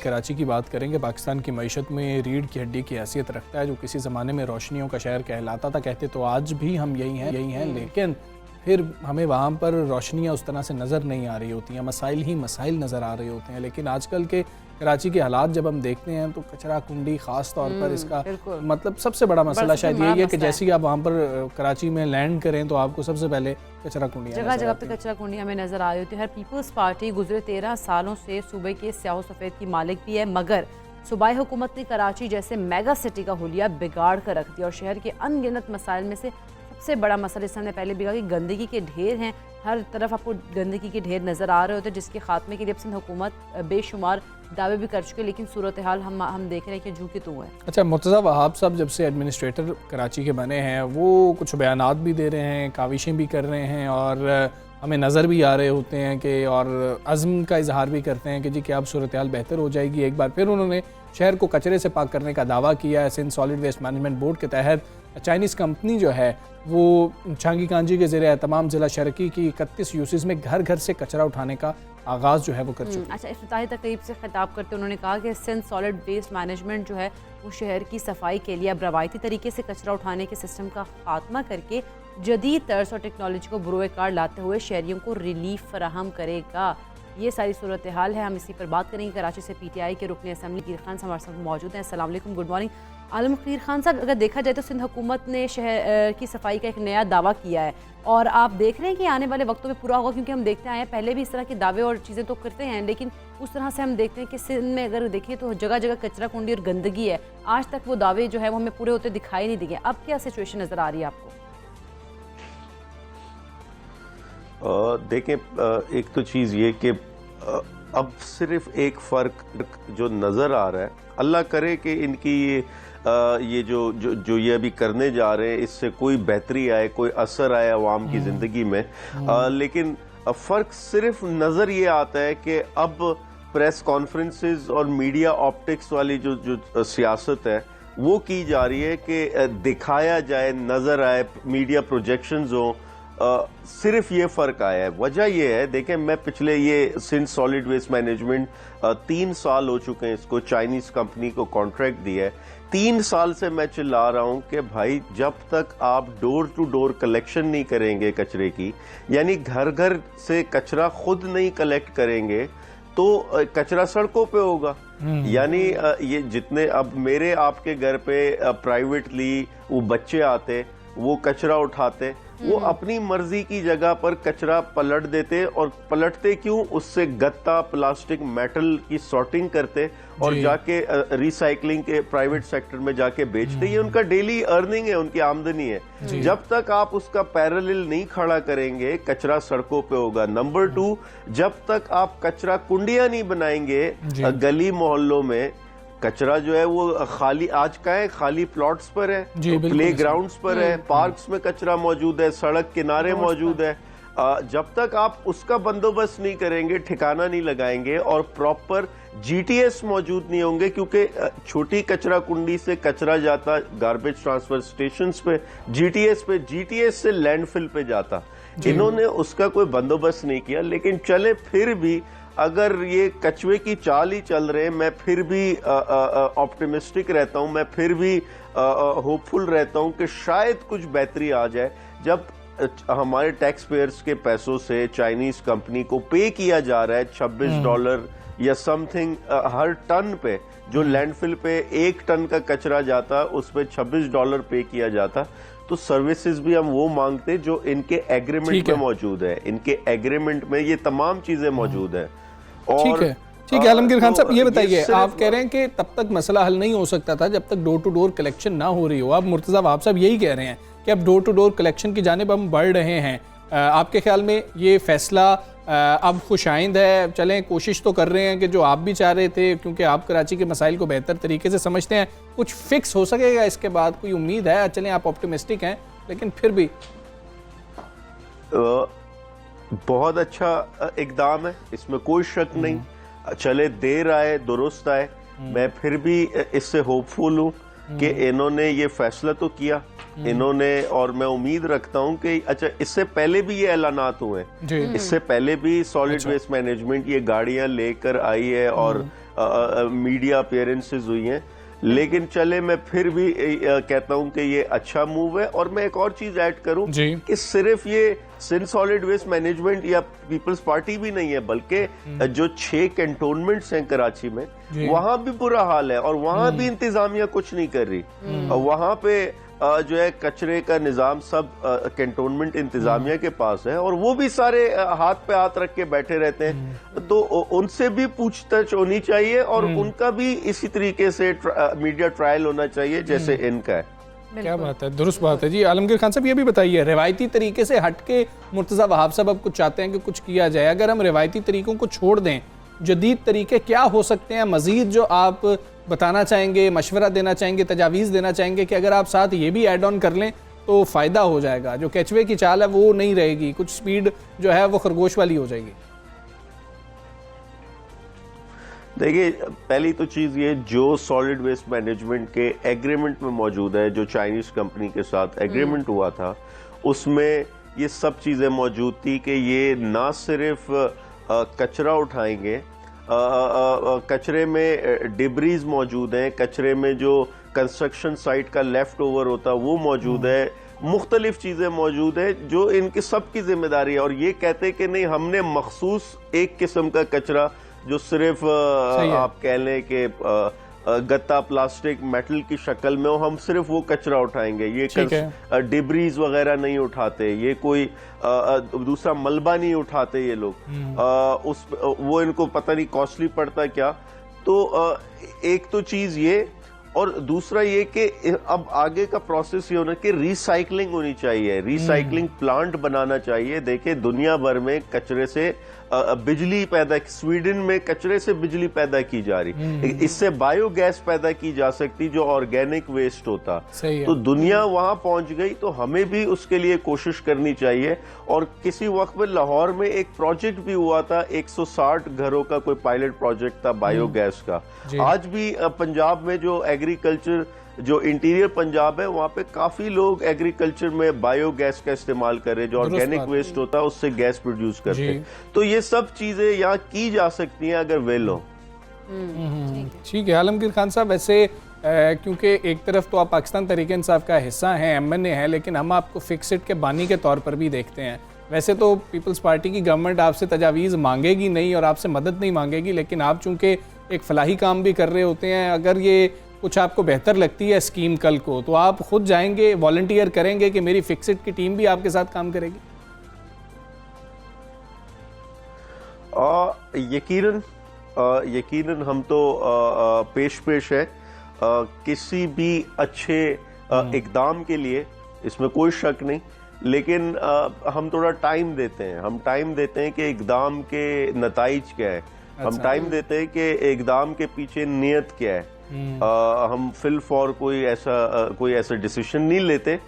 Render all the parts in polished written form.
कराची की बात करेंगे। पाकिस्तान की मईशत में रीढ़ की हड्डी की हैसियत रखता है, जो किसी ज़माने में रोशनियों का शहर कहलाता था। कहते तो आज भी हम यही हैं, लेकिन फिर हमें वहाँ पर रोशनियाँ उस तरह से नज़र नहीं आ रही होती हैं, मसाइल ही मसाइल नज़र आ रहे होते हैं। लेकिन आजकल के कराची के हालात जब हम देखते हैं तो कचरा कुंडी ख़ास तौर पर इसका मतलब सबसे बड़ा मसला शायद यही है कि जैसे ही आप वहाँ पर कराची में लैंड करें तो आपको सबसे पहले कचरा कुंडी जगह जगह पे कचरा कुंडी हमें नज़र आ रही होती है। हर पीपल्स पार्टी गुजरे 13 सालों से सूबे के स्याह सफ़ेद की मालिक भी है, मगर सूबाई हुकूमत ने कराची जैसे मेगा सिटी का हुलिया बिगाड़ कर रख दिया और शहर के अनगिनत मसाइल में से सबसे बड़ा मसला, इस हमने पहले भी कहा कि गंदगी के ढेर हैं। हर तरफ आपको गंदगी के ढेर नज़र आ रहे होते हैं, जिसके खात्मे के लिए सिंध हुकूमत बेशुमार दावे भी कर चुके, लेकिन सूरत हाल हम देख रहे हैं कि झूठी तो है। अच्छा, मुर्तज़ा वहाब साहब जब से एडमिनिस्ट्रेटर कराची के बने हैं वो कुछ बयानात भी दे रहे हैं, काविशें भी कर रहे हैं और हमें नज़र भी आ रहे होते हैं कि और अज़्म का इजहार भी करते हैं कि जी क्या अब सूरत हाल बेहतर हो जाएगी। एक बार फिर उन्होंने शहर को कचरे से पाक करने का दावा किया है। Sindh solid waste management board के तहत चाइनीज़ कंपनी जो है वो छांगी कांजी के ज़रिए तमाम ज़िला शरकी की 31 यूसीज़ में घर घर से कचरा उठाने का आगाज़ जो है वो कर चुकी है। अच्छा, इफ्तिताही तकरीब से खिताब करते उन्होंने कहा कि सिंध सॉलिड वेस्ट मैनेजमेंट जो है वो शहर की सफाई के लिए अब रवायती तरीके से कचरा उठाने के सिस्टम का खात्मा करके जदीद तर्ज और टेक्नोलॉजी को बुरोए कार लाते हुए शहरियों को रिलीफ फराहम करेगा। ये सारी सूरत हाल है, हम इसी पर बात करेंगे। कराची से PTI के रुकन असम्बली कीर खान साहब हमारे साथ मौजूद हैं। अस्सलाम वालेकुम, गुड मॉर्निंग। आलम कीर खान साहब, अगर देखा जाए तो सिंध हुकूमत ने शहर की सफाई का एक नया दावा किया है और आप देख रहे हैं कि आने वाले वक्तों में पूरा होगा, क्योंकि हम देखते आए हैं पहले भी इस तरह के दावे और चीज़ें तो करते हैं, लेकिन उस तरह से हम देखते हैं कि सिंध में अगर देखें तो जगह जगह कचरा कुंडी और गंदगी है। आज तक वो दावे जो है वो हमें पूरे होते दिखाई नहीं दिए। अब क्या सिचुएशन नज़र आ रही है आपको? देखें, एक तो चीज़ ये कि अब सिर्फ एक फ़र्क जो नज़र आ रहा है, अल्लाह करे कि इनकी ये जो ये अभी करने जा रहे हैं इससे कोई बेहतरी आए, कोई असर आए अवाम की ज़िंदगी में, लेकिन फ़र्क सिर्फ नज़र ये आता है कि अब प्रेस कॉन्फ्रेंसेस और मीडिया ऑप्टिक्स वाली जो सियासत है वो की जा रही है कि दिखाया जाए, नज़र आए, मीडिया प्रोजेक्शंस हों। सिर्फ ये फ़र्क आया है। वजह ये है, देखें, मैं पिछले ये सिंध सॉलिड वेस्ट मैनेजमेंट 3 साल हो चुके हैं इसको चाइनीज़ कंपनी को कॉन्ट्रैक्ट दिया है। 3 साल से मैं चिल्ला रहा हूं कि भाई जब तक आप डोर टू डोर कलेक्शन नहीं करेंगे कचरे की, यानी घर घर से कचरा खुद नहीं कलेक्ट करेंगे तो कचरा सड़कों पे होगा। यानी ये जितने अब मेरे आपके घर पे प्राइवेटली वो बच्चे आते, वो कचरा उठाते, वो अपनी मर्जी की जगह पर कचरा पलट देते, और पलटते क्यों, उससे गत्ता, प्लास्टिक, मेटल की सॉर्टिंग करते और जाके रिसाइकलिंग के प्राइवेट सेक्टर में जाके बेचते। ये उनका डेली अर्निंग है, उनकी आमदनी है। जब तक आप उसका पैरेलल नहीं खड़ा करेंगे कचरा सड़कों पे होगा। नंबर 2, जब तक आप कचरा कुंडियां नहीं बनाएंगे गली मोहल्लों में, कचरा जो है वो खाली आज का है, खाली प्लॉट्स पर है, प्ले ग्राउंड्स पर है, पार्क्स में कचरा मौजूद है, सड़क किनारे मौजूद है। जब तक आप उसका बंदोबस्त नहीं करेंगे, ठिकाना नहीं लगाएंगे और प्रॉपर GTS मौजूद नहीं होंगे, क्योंकि छोटी कचरा कुंडी से कचरा जाता गार्बेज ट्रांसफर स्टेशंस पे, GTS से लैंडफिल पे जाता। इन्होंने उसका कोई बंदोबस्त नहीं किया। लेकिन चले फिर भी अगर ये कचवे की चाल ही चल रहे हैं, मैं फिर भी ऑप्टिमिस्टिक रहता हूं, मैं फिर भी होपफुल रहता हूं कि शायद कुछ बेहतरी आ जाए। जब हमारे टैक्स पेयर्स के पैसों से चाइनीज कंपनी को पे किया जा रहा है $26 या समथिंग हर टन पे, जो लैंडफिल पे 1 टन का कचरा जाता उस पे $26 पे किया जाता, तो सर्विसेज भी हम वो मांगते जो इनके एग्रीमेंट में मौजूद है। इनके एग्रीमेंट में ये तमाम चीजें मौजूद है। ठीक है आलमगीर खान साहब, ये बताइए, आप कह रहे हैं कि तब तक मसला हल नहीं हो सकता था जब तक डोर टू डोर कलेक्शन ना हो रही हो। अब मुर्तज़ा वहाब साहब यही कह रहे हैं कि अब डोर टू डोर कलेक्शन की जानिब हम बढ़ रहे हैं। आपके ख्याल में ये फैसला अब खुशाइंद है? चलें, कोशिश तो कर रहे हैं कि जो आप भी चाह रहे थे, क्योंकि आप कराची के मसाइल को बेहतर तरीके से समझते हैं, कुछ फिक्स हो सकेगा इसके बाद? कोई उम्मीद है? चलें, आप ऑप्टिमिस्टिक हैं, लेकिन फिर भी बहुत अच्छा इकदाम है, इसमें कोई शक नहीं। चले, देर आए दुरुस्त आए। मैं फिर भी इससे होपफुल हूँ कि इन्होंने ये फैसला तो किया इन्होंने, और मैं उम्मीद रखता हूँ कि अच्छा, इससे पहले भी ये ऐलानात हुए हैं, इससे पहले भी सॉलिड वेस्ट मैनेजमेंट ये गाड़ियां लेकर आई है और मीडिया अपीयरेंसेस हुई हैं, लेकिन चले मैं फिर भी कहता हूं कि ये अच्छा मूव है। और मैं एक और चीज ऐड करूं कि सिर्फ ये सिंध सॉलिड वेस्ट मैनेजमेंट या पीपल्स पार्टी भी नहीं है, बल्कि जो 6 कैंटोनमेंट्स हैं कराची में, वहां भी बुरा हाल है और वहां भी इंतजामिया कुछ नहीं कर रही। वहां पे जो है कचरे का निजाम सब कैंटोनमेंट इंतजामिया के पास है और वो भी सारे हाथ पे हाथ रख के बैठे रहते हैं। तो उनसे भी पूछताछ होनी चाहिए और उनका भी इसी तरीके से मीडिया ट्रायल होना चाहिए जैसे इनका है। क्या बात है, दुरुस्त बात है जी। आलमगीर खान साहब ये भी बताइए, रिवायती तरीके से हटके मुर्तज़ा वहाब साहब अब कुछ चाहते हैं कि कुछ किया जाए, अगर हम रिवायती तरीकों को छोड़ दें, जदीद तरीके क्या हो सकते हैं मज़ीद जो आप बताना चाहेंगे, मशवरा देना चाहेंगे, तजावीज़ देना चाहेंगे कि अगर आप साथ ये भी ऐड ऑन कर लें तो फ़ायदा हो जाएगा, जो केचवे की चाल है वो नहीं रहेगी, कुछ स्पीड जो है वो खरगोश वाली हो जाएगी? देखिए, पहली तो चीज़ ये, जो सॉलिड वेस्ट मैनेजमेंट के एग्रीमेंट में मौजूद है, जो चाइनीज़ कंपनी के साथ एग्रीमेंट हुआ था, उसमें ये सब चीज़ें मौजूद थी कि ये ना सिर्फ कचरा उठाएंगे, कचरे में डिब्रीज मौजूद हैं, कचरे में जो कंस्ट्रक्शन साइट का लेफ्ट ओवर होता है वो मौजूद है, मुख्तलिफ चीज़ें मौजूद है जो इनकी सबकी जिम्मेदारी है। और ये कहते कि नहीं, हमने मखसूस एक किस्म का कचरा जो सिर्फ आप कह लें कि गत्ता प्लास्टिक मेटल की शक्ल में हो, हम सिर्फ वो कचरा उठाएंगे, ये डिब्रीज वगैरह नहीं उठाते, ये कोई दूसरा मलबा नहीं उठाते ये लोग, वो इनको पता नहीं कॉस्टली पड़ता क्या। तो एक तो चीज ये, और दूसरा ये कि अब आगे का प्रोसेस ये होना कि रिसाइकलिंग होनी चाहिए, रिसाइकलिंग प्लांट बनाना चाहिए। देखिए, दुनिया भर में कचरे से बिजली पैदा, स्वीडन में कचरे से बिजली पैदा की जा रही, इससे बायोगैस पैदा की जा सकती जो ऑर्गेनिक वेस्ट होता। तो दुनिया वहां पहुंच गई, तो हमें भी उसके लिए कोशिश करनी चाहिए। और किसी वक्त में लाहौर में एक प्रोजेक्ट भी हुआ था, 160 घरों का कोई पायलट प्रोजेक्ट था बायोगैस का। आज भी पंजाब में जो एग्रीकल्चर, जो इंटीरियर पंजाब है, वहाँ पे काफी लोग एग्रीकल्चर में बायोगैस का इस्तेमाल कर रहे हैं, जो ऑर्गेनिक वेस्ट होता है उससे गैस प्रोड्यूस करते हैं। तो ये सब चीजें यहाँ की जा सकती हैं अगर वेल हो। ठीक है आलमगीर खान साहब, वैसे क्योंकि एक तरफ तो आप पाकिस्तान तहरीक इंसाफ का हिस्सा हैं, MNA है, लेकिन हम आपको फिक्स इट के बानी के तौर पर भी देखते हैं। वैसे तो पीपल्स पार्टी की गवर्नमेंट आपसे तजावीज़ मांगेगी नहीं और आपसे मदद नहीं मांगेगी, लेकिन आप चूंकि एक फलाही काम भी कर रहे होते हैं, अगर ये कुछ आपको बेहतर लगती है स्कीम कल को, तो आप खुद जाएंगे, वॉलंटियर करेंगे कि मेरी फिक्सिट की टीम भी आपके साथ काम करेगी? यकीनन हम तो पेश है किसी भी अच्छे इकदाम के लिए, इसमें कोई शक नहीं। लेकिन हम थोड़ा टाइम देते हैं, हम टाइम देते हैं कि इकदाम के नताइज क्या है, हम टाइम देते हैं कि इकदाम के पीछे नियत क्या है। हम फिल फॉर कोई ऐसा डिसीजन नहीं लेते,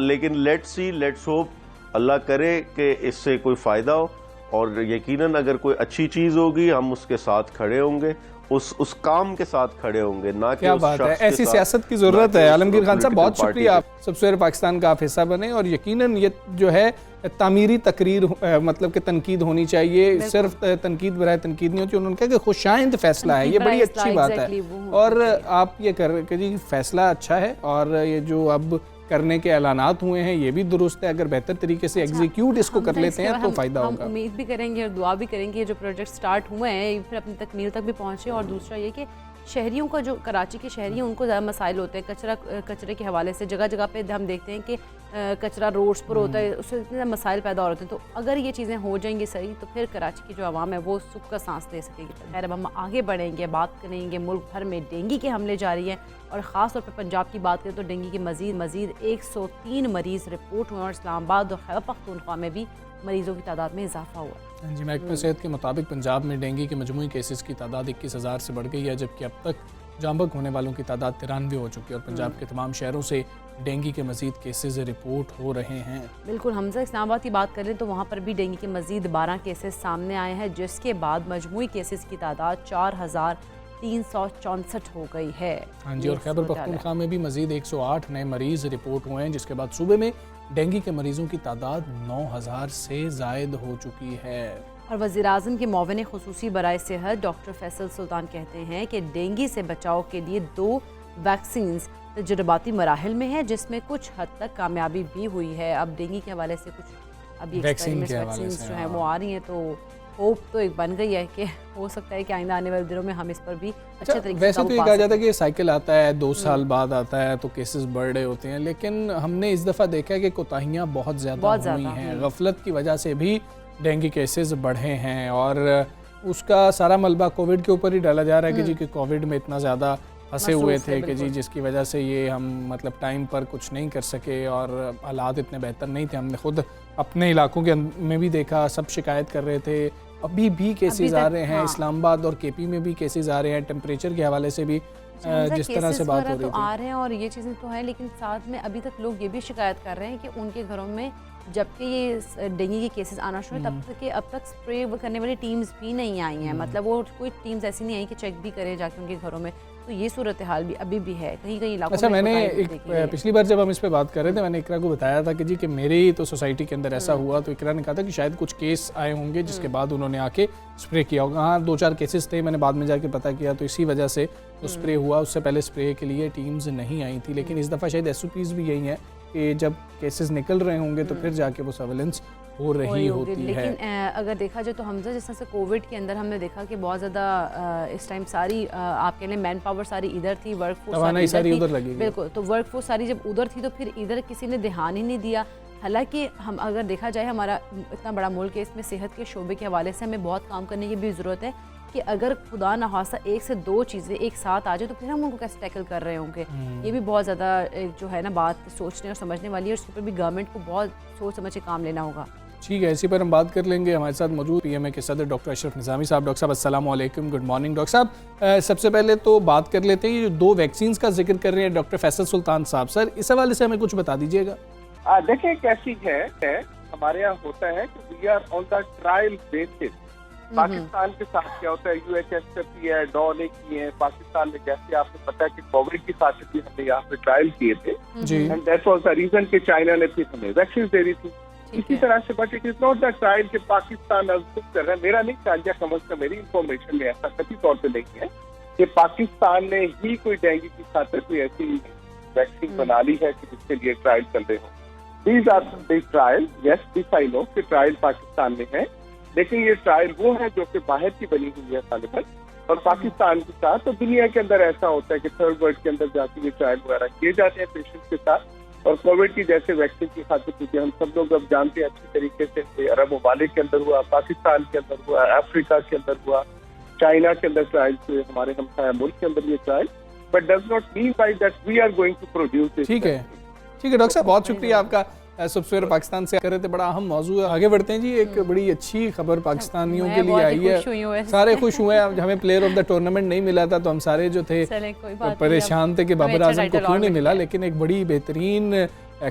लेकिन लेट्स होप, अल्लाह करे कि इससे कोई फायदा हो, और यकीनन अगर कोई अच्छी चीज होगी हम उसके साथ खड़े होंगे, उस काम के साथ खड़े होंगे, ना कि उस शख्स के साथ। ऐसी सियासत की जरूरत है। आलमगीर खान साहब, बहुत शुक्रिया, आप सबसे पाकिस्तान का आप हिस्सा बने, और यकीनन ये जो है तामीरी तकरीर, मतलब कि तनकीद होनी चाहिए, सिर्फ तनकीद बराए तनकीद नहीं होती। उन्होंने कहा कि खुशाइंद फैसला है, ये बड़ी अच्छी बात है, और आप ये कर कि जी फैसला अच्छा है, और ये जो अब करने के ऐलानात हुए हैं ये भी दुरुस्त है। अगर बेहतर तरीके से एग्जीक्यूट इसको कर लेते हैं तो फायदा होगा। हम उम्मीद भी करेंगे और दुआ भी करेंगे जो प्रोजेक्ट स्टार्ट हुए हैं फिर अपनी तकमील तक भी पहुंचे। और दूसरा ये कि शहरियों का, जो कराची के शहरी हैं, उनको ज़्यादा मसाइल होते हैं कचरे के हवाले से। जगह जगह पे हम देखते हैं कि कचरा रोड्स पर होता है, उससे इतने मसाइल पैदा हो रहे हैं। तो अगर ये चीज़ें हो जाएंगी सही, तो फिर कराची की जो आवाम है वो सुख का सांस ले सकेगी। खैर, अब हम आगे बढ़ेंगे, बात करेंगे मुल्क भर में डेंगू के हमले जारी हैं, और ख़ास तौर पर पंजाब की बात करें तो डेंगू के मज़ीद 103 मरीज़ रिपोर्ट हुए, और इस्लामाबाद और खैबर पख्तूनख्वा में भी मरीज़ों की तादाद में इजाफा हुआ। जी, महकमा सेहत के मुताबिक पंजाब में डेंगू के मजमूई केसेस की तादाद 21,000 से बढ़ गई है, जबकि अब तक जांबक होने वालों की तादाद 93 हो चुकी है, और पंजाब के तमाम शहरों से डेंगू के मजीद केसेस रिपोर्ट हो रहे हैं। बिल्कुल, हमजा इस्लामाबाद की बात करें तो वहाँ पर भी डेंगू के मजीद 12 केसेस सामने आए हैं, जिसके बाद मजमूई केसेस की तादाद 4,364 हो गई है। हाँ जी, और खैबर पख्तूनख्वा में भी मजीद 108 नए मरीज़ रिपोर्ट हुए हैं, जिसके बाद सूबे में डेंगू के मरीजों की तादाद 9,000 से ज़ायद हो चुकी है। और वज़ीर-ए-आज़म के मुआविन खुसूसी बराए सेहत डॉक्टर फैसल सुल्तान कहते हैं कि डेंगू से बचाव के लिए 2 वैक्सीन्स तजुर्बाती मराहिल में है, जिसमें कुछ हद तक कामयाबी भी हुई है। अब डेंगू के हवाले से कुछ अभी वैक्सीन के हवाले वैक्सीन्स से, जो हैं हाँ। वो आ रही हैं, तो होप तो एक बन गई है कि हो सकता है कि आइंदा आने वाले दिनों में हम इस पर भी अच्छे तरीके से वैसे तो ये काबू कहा पा जाता है सकें। कि ये साइकिल आता है 2 साल बाद आता है तो केसेस बढ़ रहे होते हैं, लेकिन हमने इस दफ़ा देखा है कि कोताहियाँ बहुत ज़्यादा हुई हैं। गफलत की वजह से भी डेंगू केसेस बढ़े हैं और उसका सारा मलबा कोविड के ऊपर ही डाला जा रहा है कि जी कि कोविड में इतना ज़्यादा फंसे हुए थे कि जी जिसकी वजह से ये हम मतलब टाइम पर कुछ नहीं कर सके और हालात इतने बेहतर नहीं थे। हमने खुद अपने इलाकों के में भी देखा, सब शिकायत कर रहे थे। अभी भी केसेस आ रहे हैं, इस्लामाबाद और केपी में भी केसेस आ रहे हैं। टेम्परेचर के हवाले से भी जिस तरह से बात हो रही तो थी आ रहे हैं और ये चीज़ें तो हैं, लेकिन साथ में अभी तक लोग ये भी शिकायत कर रहे हैं कि उनके घरों में जबकि ये डेंगू के केसेस आना शुरू तब तक के अब तक स्प्रे करने वाली टीम्स भी नहीं आई हैं। मतलब वो कोई टीम्स ऐसी नहीं आई कि चेक भी करें जाके उनके घरों में। तो ये सूरत हाल भी अभी भी है कहीं कहीं इलाकों अच्छा, में। मैंने पिछली बार जब हम इस पे बात कर रहे थे, मैंने इकरा को बताया था कि जी कि मेरी तो सोसाइटी के अंदर ऐसा हुआ, तो इकरा ने कहा था कि शायद कुछ केस आए होंगे जिसके बाद उन्होंने आके स्प्रे किया होगा। हाँ, 2-4 केसेस थे, मैंने बाद में जाके पता किया, तो इसी वजह से तो स्प्रे हुआ। उससे पहले स्प्रे के लिए टीम्स नहीं आई थी, लेकिन इस दफ़ा शायद SOPs भी यही है कि जब केसेस निकल रहे होंगे तो फिर जाके वो सर्वेलेंस हो रही होती है। लेकिन अगर देखा जाए तो हमजा जिस तरह से कोविड के अंदर हमने देखा कि बहुत ज़्यादा इस टाइम सारी आपके लिए मैन पावर सारी इधर थी, वर्क फोर्स सारी उधर लगी। बिल्कुल, तो वर्क फोर्स सारी जब उधर थी तो फिर इधर किसी ने ध्यान ही नहीं दिया। हालांकि हम अगर देखा जाए हमारा इतना बड़ा मुल्क है, इसमें सेहत के शोबे के हवाले से हमें बहुत काम करने की भी ज़रूरत है कि अगर खुदा न खास्ता 1 से 2 चीज़ें एक साथ आ जाए तो फिर हम उनको कैसे टैकल कर रहे होंगे। ये भी बहुत ज़्यादा जो है ना बात सोचने और समझने वाली है, और उसके ऊपर भी गवर्नमेंट को बहुत सोच समझ के काम लेना होगा। ठीक है, इसी पर हम बात कर लेंगे। हमारे साथ मौजूद PMA के सदर डॉक्टर अशरफ निज़ामी साहब। डॉक्टर साहब अस्सलाम वालेकुम, गुड मॉर्निंग। डॉक्टर साहब, सबसे पहले तो बात कर लेते हैं, ये 2 वैक्सीन्स का जिक्र कर रहे हैं डॉक्टर फैसल सुल्तान साहब। सर, इस हवाले से हमें कुछ बता दीजिएगा। देखिए कैसी है हमारे यहाँ होता है कि we are on the trial basis. Pakistan के साथ क्या होता है, UHSFP है, डॉ ने किए हैं पाकिस्तान में, जैसे आपको पता है कि कोविड की साथ भी हमने यहाँ पे ट्रायल किए थे जी, and that was the reason कि चाइना ने फिर हमें वैक्सीन दे रही थी। इसी तरह से but it is not the trial कि पाकिस्तान अब खुद कर रहा है। मेरा नहीं ख्याल, या कम अज कम मेरी इंफॉर्मेशन में ऐसा कभी तौर पर नहीं है कि पाकिस्तान ने ही कोई डेंगू की खातिर कोई ऐसी वैक्सीन बना ली है कि जिसके लिए ट्रायल चल रहे हो। These are the trial, yes this I know कि ट्रायल पाकिस्तान में है, लेकिन ये ट्रायल वो है जो कि बाहर की बनी हुई है तालिबान और पाकिस्तान के साथ। तो दुनिया के अंदर ऐसा होता है कि थर्ड वर्ल्ड के अंदर जाके ये ट्रायल वगैरह किए जाते हैं पेशेंट के साथ। और कोविड की जैसे वैक्सीन की खातिर, क्योंकि हम सब लोग अब जानते हैं अच्छी तरीके से, अरब ममालिक के अंदर हुआ, पाकिस्तान के अंदर हुआ, अफ्रीका के अंदर हुआ, चाइना के अंदर ट्रायल हुए, हमारे हमसाया मुल्क के अंदर ये trial, but does not mean by that we are going to produce this. ठीक है डॉक्टर साहब, बहुत शुक्रिया आपका। सवेरे पाकिस्तान से कर रहे थे, बड़ा अहम मौजू है। आगे बढ़ते हैं जी। एक बड़ी अच्छी खबर पाकिस्तानियों के लिए आई है, सारे खुश हुए हैं। हमें प्लेयर ऑफ द टूर्नामेंट नहीं मिला था तो हम सारे जो थे परेशान थे कि बाबर आजम को क्यों नहीं मिला, लेकिन एक बड़ी बेहतरीन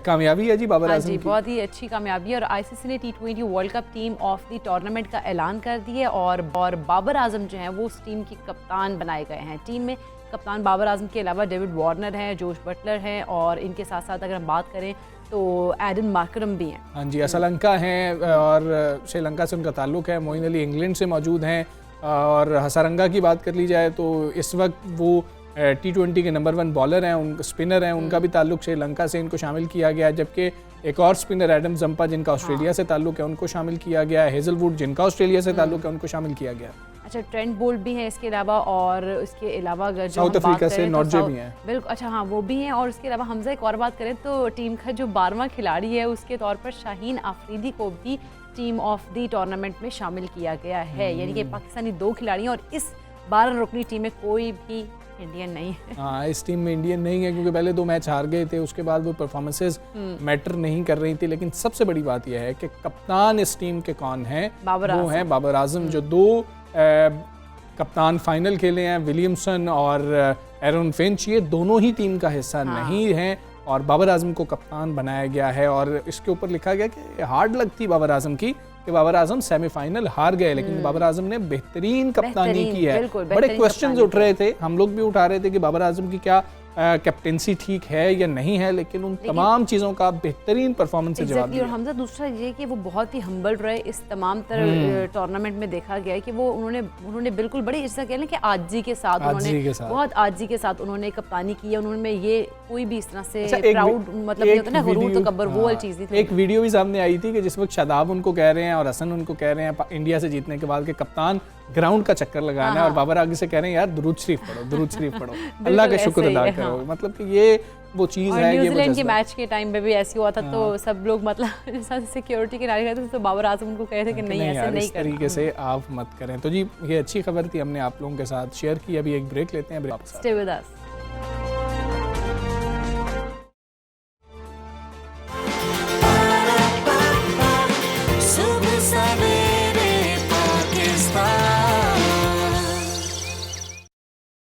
कामयाबी है जी बाबर आजम की। बहुत ही अच्छी कामयाबी है और ICC ने T20 world cup team of the tournament का ऐलान कर दिया और बाबर आजम जो है वो उस टीम के कप्तान बनाए गए हैं। टीम में कप्तान बाबर आजम के अलावा डेविड वार्नर हैं, जोश बटलर हैं और इनके साथ साथ अगर हम बात करें तो एडन मार्करम भी हैं। हाँ जी, असलंका हैं और श्रीलंका से उनका ताल्लुक है। मोइन अली इंग्लैंड से मौजूद हैं। और हसारंगा की बात कर ली जाए तो इस वक्त वो T20 के नंबर 1 बॉलर हैं, उन स्पिनर हैं, उनका भी ताल्लुक श्रीलंका से, इनको शामिल किया गया। जबकि एक और स्पिनर एडम जंपा जिनका ऑस्ट्रेलिया से ताल्लुक है, उनको शामिल किया गया। हेजलवुड जिनका ऑस्ट्रेलिया से ताल्लुक है, उनको शामिल किया गया। अच्छा, ट्रेंट बोल्ट भी हैं इसके अलावा, और इसके अलावा अगर जो साउथ अफ्रीका से नॉर्जे भी हैं। बिल्कुल, अच्छा हाँ वो भी हैं। और इसके अलावा हमजा एक और बात करें तो टीम का जो 12वां खिलाड़ी है उसके तौर पर शाहीन आफरीदी को भी टीम ऑफ द टूर्नामेंट में शामिल किया गया है। यानी कि पाकिस्तानी 2 खिलाड़ी हैं और इस 12 रुकनी टीम में कोई भी इंडियन नहीं है। हाँ, इस टीम में इंडियन नहीं है क्योंकि पहले 2 मैच हार गए थे, उसके बाद वो परफॉर्मेंसेस मैटर नहीं कर रही थी। लेकिन सबसे बड़ी बात यह है कि कप्तान इस टीम के कौन हैं, वो हैं बाबर आजम। जो 2 कप्तान फाइनल खेले हैं, विलियमसन और एरन फिंच, ये दोनों ही टीम का हिस्सा नहीं हैं और बाबर आजम को कप्तान बनाया गया है। और इसके ऊपर लिखा गया कि हार्ड लक थी बाबर आजम की कि बाबर आजम सेमीफाइनल हार गए, लेकिन बाबर आजम ने बेहतरीन कप्तानी की है। बड़े क्वेश्चंस उठ रहे थे, हम लोग भी उठा रहे थे कि बाबर आजम की क्या कैप्टेंसी ठीक है या नहीं है, लेकिन उन तमाम चीज़ों का बेहतरीन परफॉर्मेंस से जवाब और दिया। हमजा दूसरा ये कि वो बहुत ही हम्बल रहे इस तमाम टूर्नामेंट में। देखा गया है कि वो उन्होंने बिल्कुल बड़ी ऐसा कह लें कि आजी के साथ बहुत आजी के साथ उन्होंने कप्तानी की है। उन्होंने ये कोई भी इस तरह से प्राउड मतलब ये होता है ना गुरूर तकब्बुर, वो वाली चीज़ नहीं। एक वीडियो भी सामने आई थी कि जिस वक्त शादाब उनको कह रहे हैं और हसन उनको कह रहे हैं इंडिया से जीतने के बाद के कप्तान ग्राउंड का चक्कर लगाना है, और बाबर आगे से कह रहे हैं यार दुरूद शरीफ पढ़ो, दुरूद शरीफ पढ़ो, अल्लाह का शुक्र अदा करो। मतलब कि ये वो चीज़ है। न्यूजीलैंड के मैच के टाइम पे भी ऐसे हुआ था, तो सब लोग मतलब सिक्योरिटी के नारे थे, तो बाबर आजम उनको कहे थे कि नहीं ऐसे नहीं, इस तरीके से आप मत करें। तो जी ये अच्छी खबर थी, हमने आप लोगों के साथ शेयर की। अभी एक ब्रेक लेते हैं, ब्रेक स्टे विद अस।